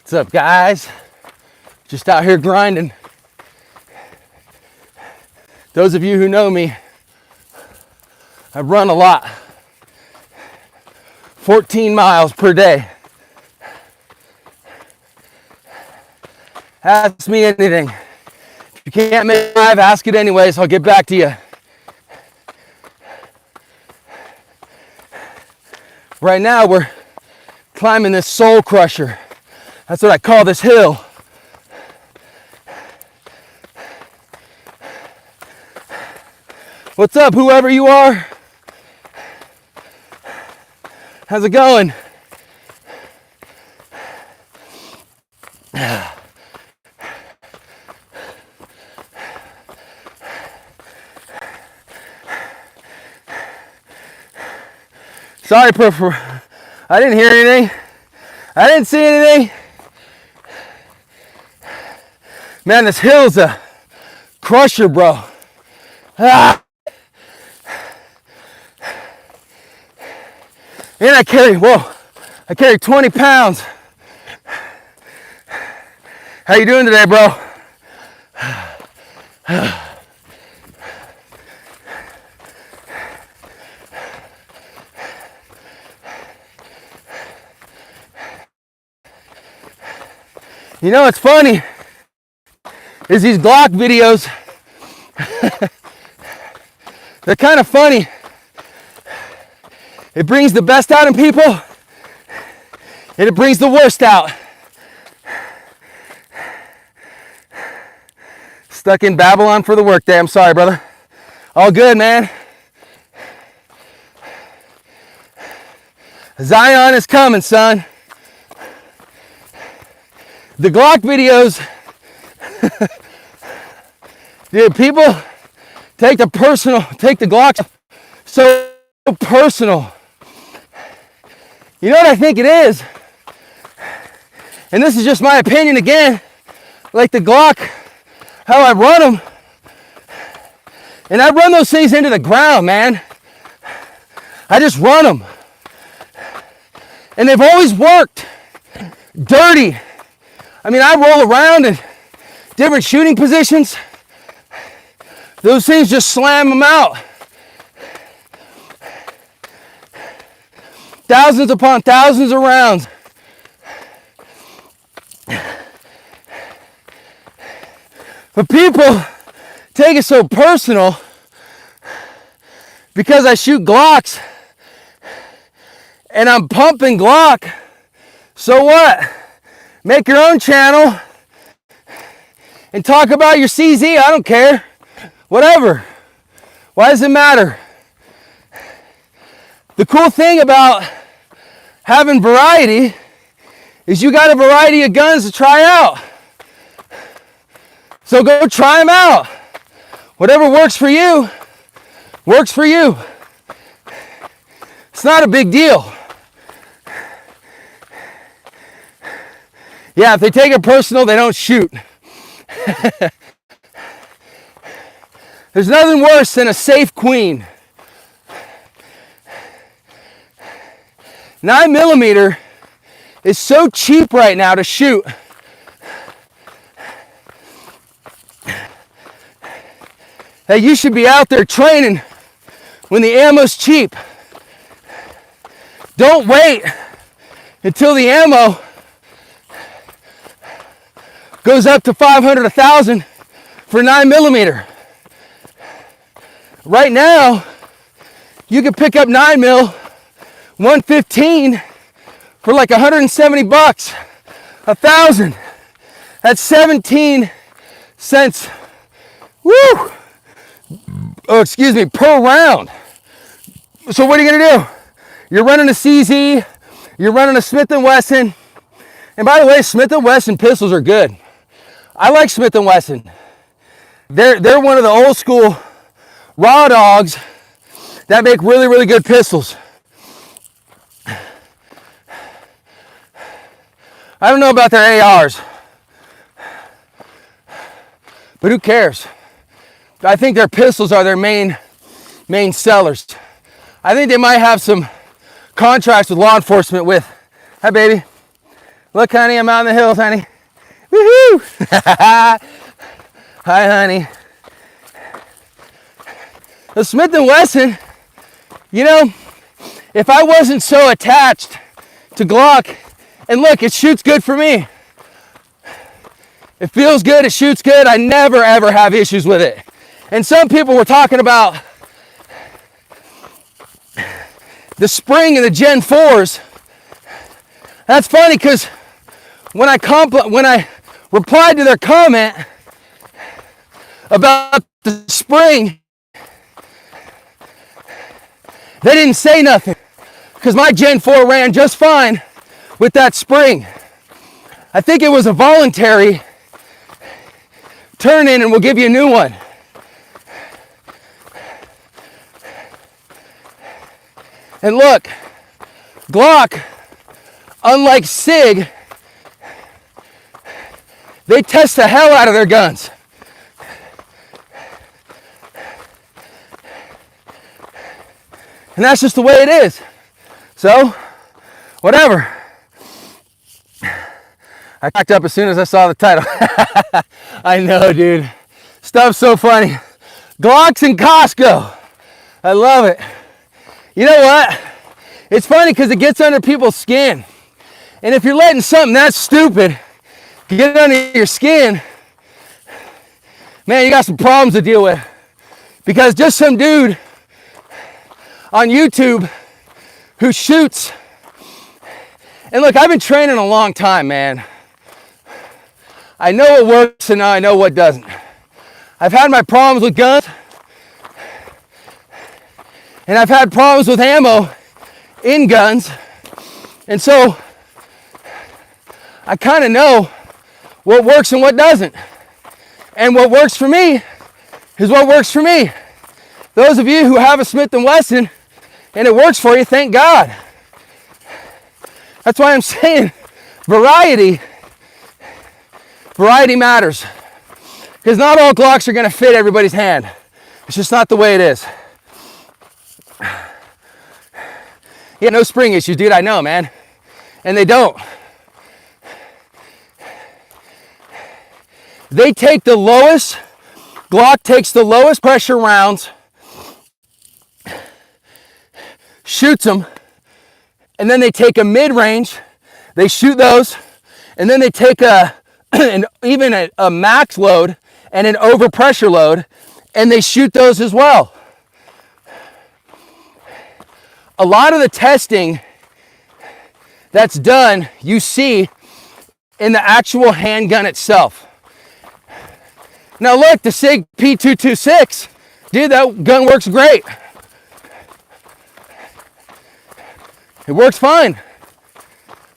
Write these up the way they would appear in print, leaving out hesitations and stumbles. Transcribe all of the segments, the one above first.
What's up, guys? Just out here grinding. Those of you who know me, I run a lot. 14 miles per day. Ask me anything. If you can't make 5, ask it anyways. I'll get back to you. Right now, we're climbing this soul crusher. That's what I call this hill. What's up, whoever you are? How's it going? Sorry, I didn't hear anything. I didn't see anything. Man, this hill's a crusher, bro. Ah. And I carry 20 pounds. How you doing today, bro? You know what's funny is these Glock videos, they're kind of funny. It brings the best out in people, and it brings the worst out. Stuck in Babylon for the workday. I'm sorry, brother. All good, man. Zion is coming, son. The Glock videos, dude, people take the Glock so personal. You know what I think it is? And this is just my opinion again. Like the Glock, how I run them. And I run those things into the ground, man. I just run them. And they've always worked. Dirty. I mean, I roll around in different shooting positions. Those things just slam them out. Thousands upon thousands of rounds. But people take it so personal because I shoot Glocks and I'm pumping Glock. So what? Make your own channel and talk about your CZ. I don't care. Whatever. Why does it matter? The cool thing about having variety is you got a variety of guns to try out. So go try them out. Whatever works for you, works for you. It's not a big deal. Yeah, if they take it personal, they don't shoot. There's nothing worse than a safe queen. 9mm is so cheap right now to shoot. That you should be out there training when the ammo's cheap. Don't wait until the ammo goes up to 500, 1,000 for 9mm. Right now, you can pick up 9mm 115 for like 170 bucks, 1,000. That's 17 cents. Woo! Oh, excuse me, per round. So what are you gonna do? You're running a CZ, you're running a Smith & Wesson. And by the way, Smith & Wesson pistols are good. I like Smith & Wesson. They're one of the old school raw dogs that make really, really good pistols. I don't know about their ARs, but who cares? I think their pistols are their main sellers. I think they might have some contracts with law enforcement with, hi baby, Look, honey, I'm out in the hills, honey. Woohoo! Hi, honey. The Smith & Wesson, you know, if I wasn't so attached to Glock, and look, it shoots good for me. It feels good, it shoots good. I never ever have issues with it. And some people were talking about the spring and the Gen 4s. That's funny because when I replied to their comment about the spring, they didn't say nothing because my Gen 4 ran just fine with that spring. I think it was a voluntary turn in and we'll give you a new one. And look, Glock, unlike SIG, they test the hell out of their guns. And that's just the way it is. So, whatever. I cracked up as soon as I saw the title. I know, dude. Stuff's so funny. Glocks in Costco. I love it. You know what? It's funny because it gets under people's skin. And if you're letting something that stupid get under your skin, man, you got some problems to deal with. Because just some dude on YouTube who shoots. And look, I've been training a long time, man. I know what works and I know what doesn't. I've had my problems with guns. And I've had problems with ammo in guns. And so I kind of know what works and what doesn't. And what works for me is what works for me. Those of you who have a Smith & Wesson and it works for you, thank God. That's why I'm saying variety matters. Because not all Glocks are going to fit everybody's hand. It's just not the way it is. Yeah, no spring issues, dude. I know, man. And they don't. They take the lowest, Glock takes the lowest pressure rounds, shoots them, and then they take a mid-range, they shoot those, and then they take even a max load and an overpressure load, and they shoot those as well. A lot of the testing that's done, you see in the actual handgun itself. Now look, the SIG P226, dude, that gun works great. It works fine.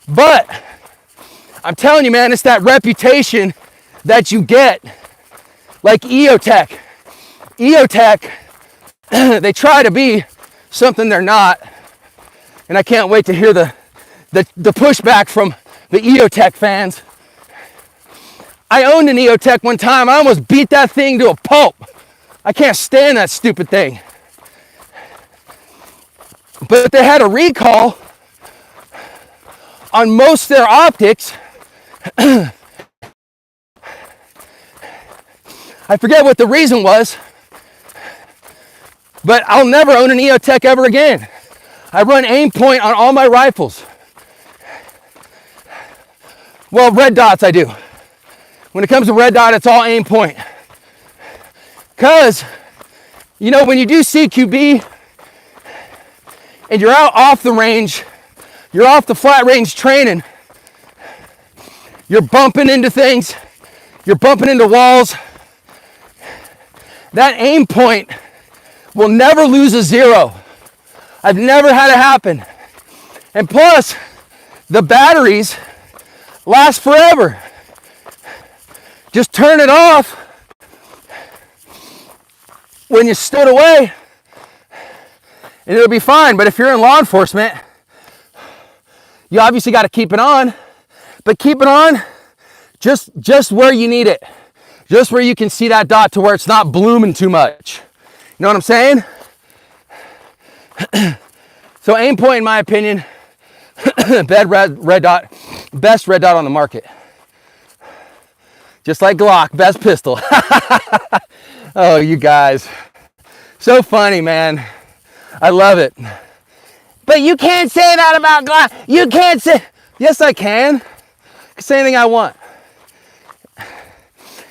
But I'm telling you, man, it's that reputation that you get. Like EOTech. EOTech, they try to be something they're not. And I can't wait to hear the pushback from the EOTech fans. I owned an EOTech one time. I almost beat that thing to a pulp. I can't stand that stupid thing. But they had a recall on most of their optics. I forget what the reason was, but I'll never own an EOTech ever again. I run aim point on all my rifles. Well, red dots I do. When it comes to red dot, it's all aim point. Because, you know, when you do CQB and you're out off the range, you're off the flat range training, you're bumping into things, you're bumping into walls. That aim point will never lose a zero. I've never had it happen. And plus, the batteries last forever. Just turn it off when you stood away and it'll be fine. But if you're in law enforcement, you obviously got to keep it on, but keep it on just where you need it. Just where you can see that dot to where it's not blooming too much. You know what I'm saying? So aim point, in my opinion, bad red dot Best red dot on the market. Just like Glock, best pistol. Oh, you guys. So funny, man. I love it. But you can't say that about Glock. You can't say. Yes, I can. I can say anything I want.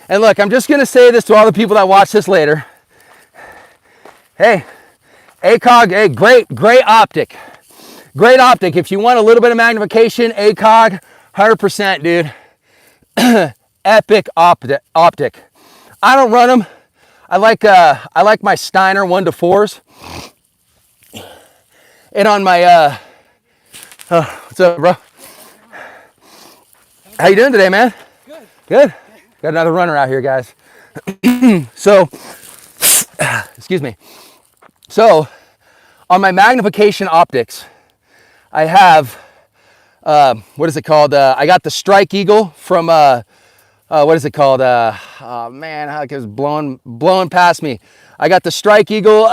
And look, I'm just going to say this to all the people that watch this later. Hey, ACOG, hey, great optic. Great optic. If you want a little bit of magnification, ACOG, 100%, dude. Epic optic. I don't run them. I like my Steiner 1-4s. And on my what's up, bro? How you doing today, man? Good. Good. Got another runner out here, guys. So, excuse me. So, on my magnification optics, I have what is it called? I got the Strike Eagle from what is it called? Oh man, how it was blowing past me. I got the Strike Eagle.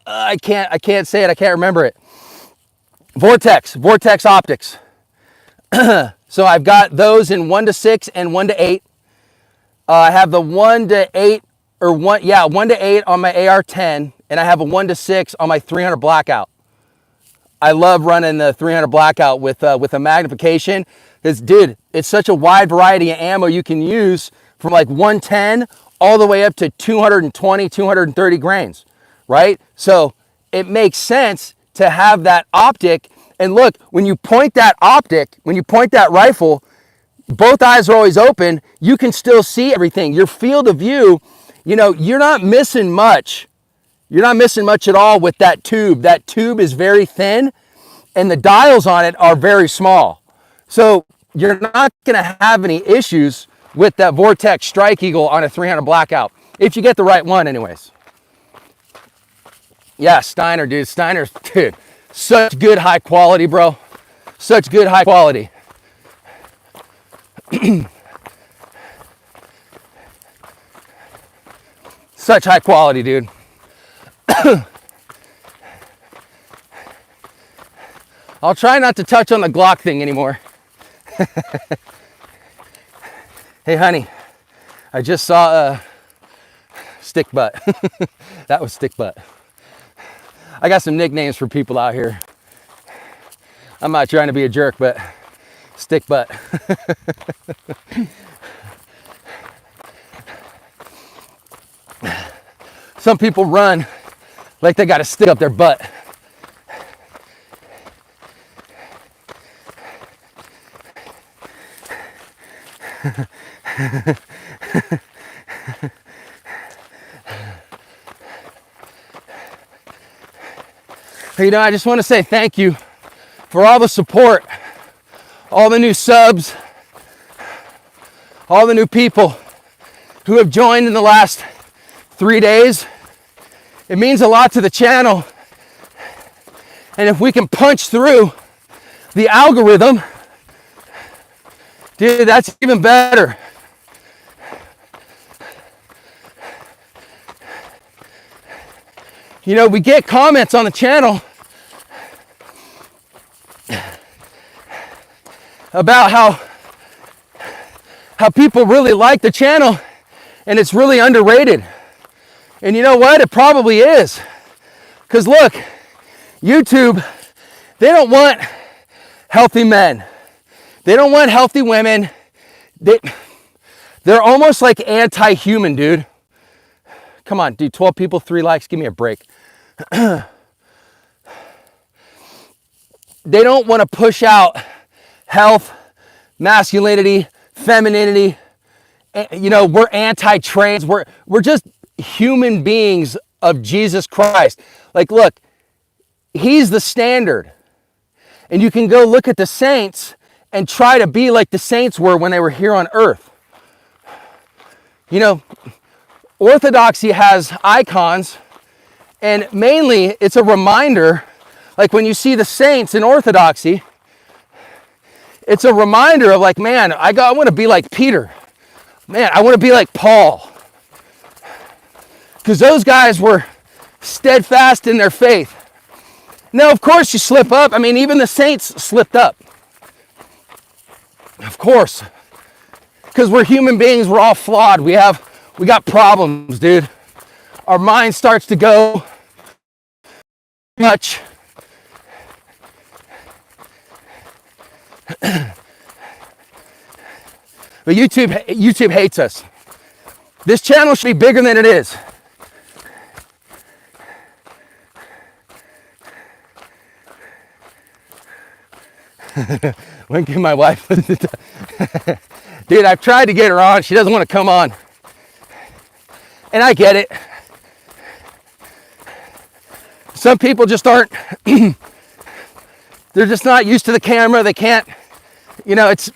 I can't say it. I can't remember it. Vortex optics. So I've got those in 1-6 and 1-8. I have the 1-8 or 1-8 on my AR-10, and I have a 1-6 on my 300 blackout. I love running the 300 blackout with a magnification. Because, dude, it's such a wide variety of ammo you can use from like 110 all the way up to 220, 230 grains, right? So it makes sense to have that optic. And look, when you point that optic, when you point that rifle, both eyes are always open. You can still see everything. Your field of view, you know, you're not missing much. You're not missing much at all with that tube. That tube is very thin and the dials on it are very small. So you're not going to have any issues with that Vortex Strike Eagle on a 300 blackout. If you get the right one anyways. Yeah, Steiner, dude. Steiner's, dude, such good high quality, bro. Such good high quality. Such high quality, dude. I'll try not to touch on the Glock thing anymore. Hey, honey, I just saw stick butt. That was stick butt. I got some nicknames for people out here. I'm not trying to be a jerk, but stick butt. Some people run like they got a stick up their butt. You know, I just want to say thank you for all the support, all the new subs, all the new people who have joined in the last 3 days. It means a lot to the channel. And if we can punch through the algorithm, dude, that's even better. You know, we get comments on the channel about how people really like the channel and it's really underrated. And you know what? It probably is. Because look, YouTube, they don't want healthy men. They don't want healthy women. They're almost like anti-human, dude. Come on, dude, 12 people, 3 likes, give me a break. They don't want to push out health, masculinity, femininity. You know, we're anti-trans. We're just human beings of Jesus Christ. Like, look, he's the standard. And you can go look at the saints and try to be like the saints were when they were here on earth. You know, Orthodoxy has icons, and mainly it's a reminder, like when you see the saints in Orthodoxy, it's a reminder of like, man, I want to be like Peter. Man, I want to be like Paul. Because those guys were steadfast in their faith. Now, of course, you slip up. I mean, even the saints slipped up. Of course. Because we're human beings, we're all flawed. We got problems, dude. Our mind starts to go much. But YouTube hates us. This channel should be bigger than it is. When can my wife listen to Dude, I've tried to get her on. She doesn't want to come on. And I get it. Some people just aren't, they're just not used to the camera. They can't, it's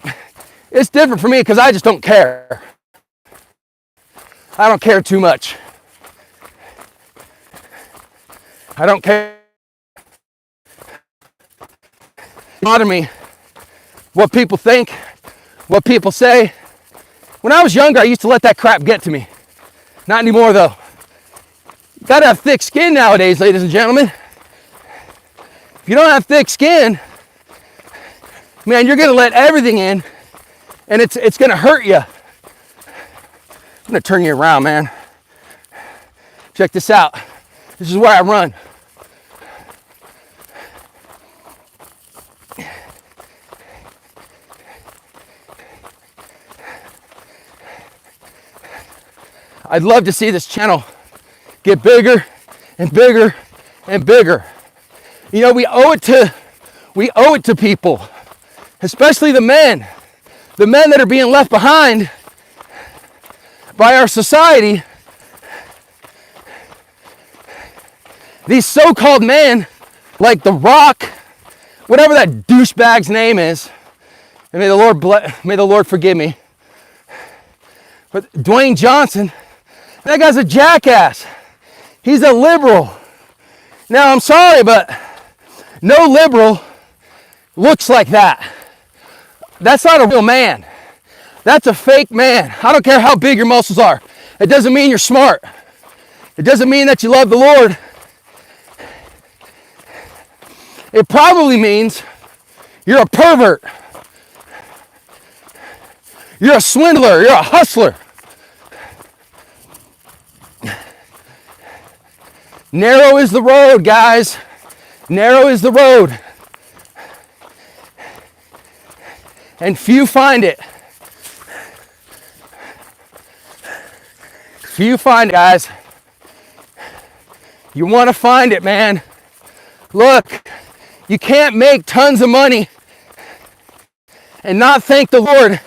different for me because I just don't care. I don't care too much. I don't care. Bother me what people think, what people say. When I was younger, I used to let that crap get to me. Not anymore, though. You gotta have thick skin nowadays, ladies and gentlemen. If you don't have thick skin, man, you're gonna let everything in, and it's gonna hurt you. I'm gonna turn you around, man. Check this out. This is where I run. I'd love to see this channel get bigger and bigger and bigger. We owe it to people, especially the men that are being left behind by our society. These so-called men, like The Rock, whatever that douchebag's name is, and may the Lord forgive me. But Dwayne Johnson, that guy's a jackass. He's a liberal. Now, I'm sorry, but no liberal looks like that. That's not a real man. That's a fake man. I don't care how big your muscles are. It doesn't mean you're smart. It doesn't mean that you love the Lord. It probably means you're a pervert. You're a swindler. You're a hustler. Narrow is the road, guys. Narrow is the road. And few find it. Few find it, guys. You want to find it, man. Look, you can't make tons of money and not thank the Lord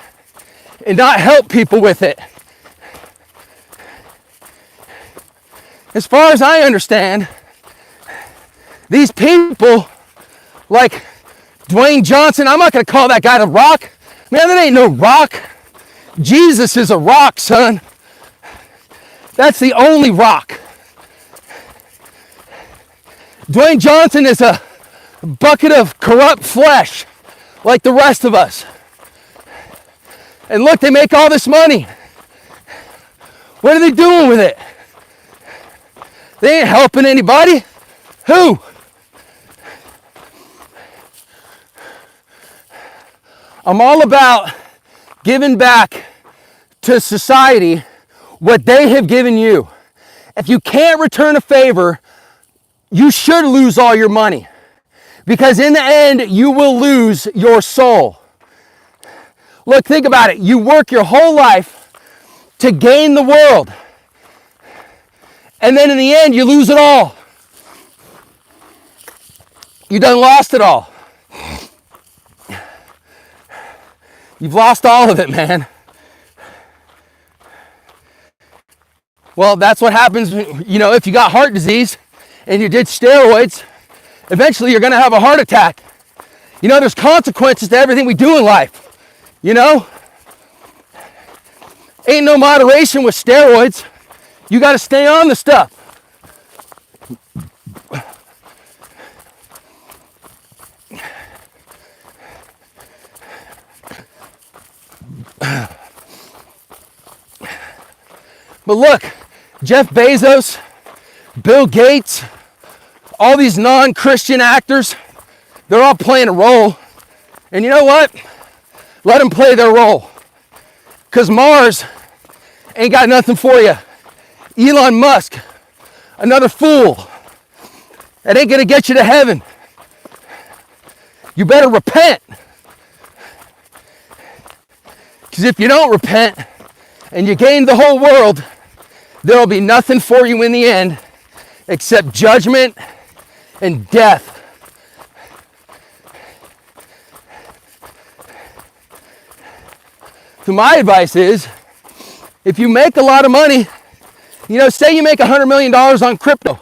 and not help people with it. As far as I understand, these people like Dwayne Johnson, I'm not going to call that guy The Rock. Man, that ain't no rock. Jesus is a rock, son. That's the only rock. Dwayne Johnson is a bucket of corrupt flesh like the rest of us. And look, they make all this money. What are they doing with it? They ain't helping anybody. Who? I'm all about giving back to society what they have given you. If you can't return a favor, you should lose all your money. Because in the end, you will lose your soul. Look, think about it. You work your whole life to gain the world. And then in the end, you lose it all. You done lost it all. You've lost all of it, man. Well, that's what happens, if you got heart disease and you did steroids, eventually you're going to have a heart attack. There's consequences to everything we do in life. Ain't no moderation with steroids. You got to stay on the stuff. But look, Jeff Bezos, Bill Gates, all these non-Christian actors, they're all playing a role. And you know what? Let them play their role. Because Mars ain't got nothing for you. Elon Musk, another fool. That ain't gonna get you to heaven. You better repent. Because if you don't repent and you gain the whole world, there'll be nothing for you in the end except judgment and death. So my advice is, if you make a lot of money, you know, say you make $100 million on crypto.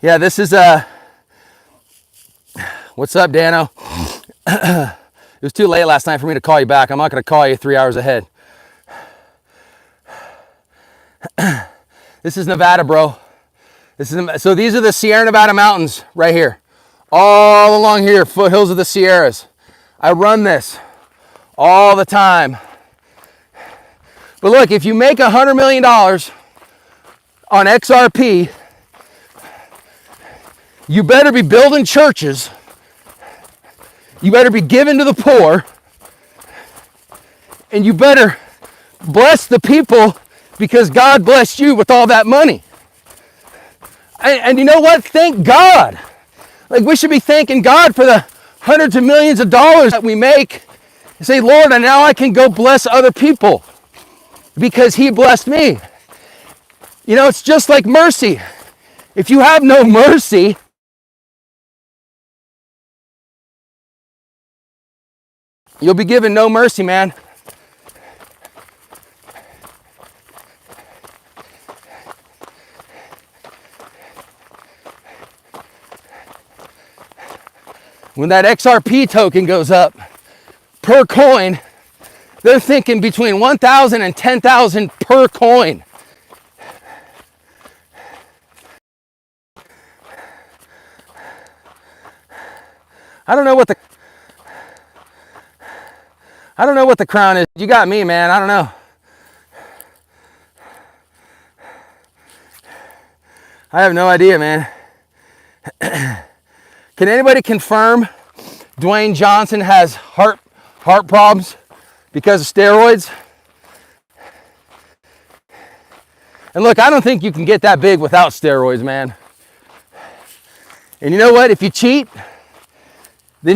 Yeah, this is what's up, Dano? It was too late last night for me to call you back. I'm not going to call you 3 hours ahead. This is Nevada, bro. So these are the Sierra Nevada mountains right here. All along here, foothills of the Sierras. I run this all the time. But look, if you make $100 million on XRP, you better be building churches. You better be giving to the poor. And you better bless the people because God blessed you with all that money. And you know what? Thank God. Like, we should be thanking God for the hundreds of millions of dollars that we make. And say, Lord, and now I can go bless other people because He blessed me. You know, it's just like mercy. If you have no mercy, you'll be given no mercy, man. When that XRP token goes up per coin, they're thinking between 1,000 and 10,000 per coin. I don't know what the crown is. You got me, man. I don't know. I have no idea, man. Can anybody confirm Dwayne Johnson has heart problems because of steroids? And look, I don't think you can get that big without steroids, man. And you know what? If you cheat,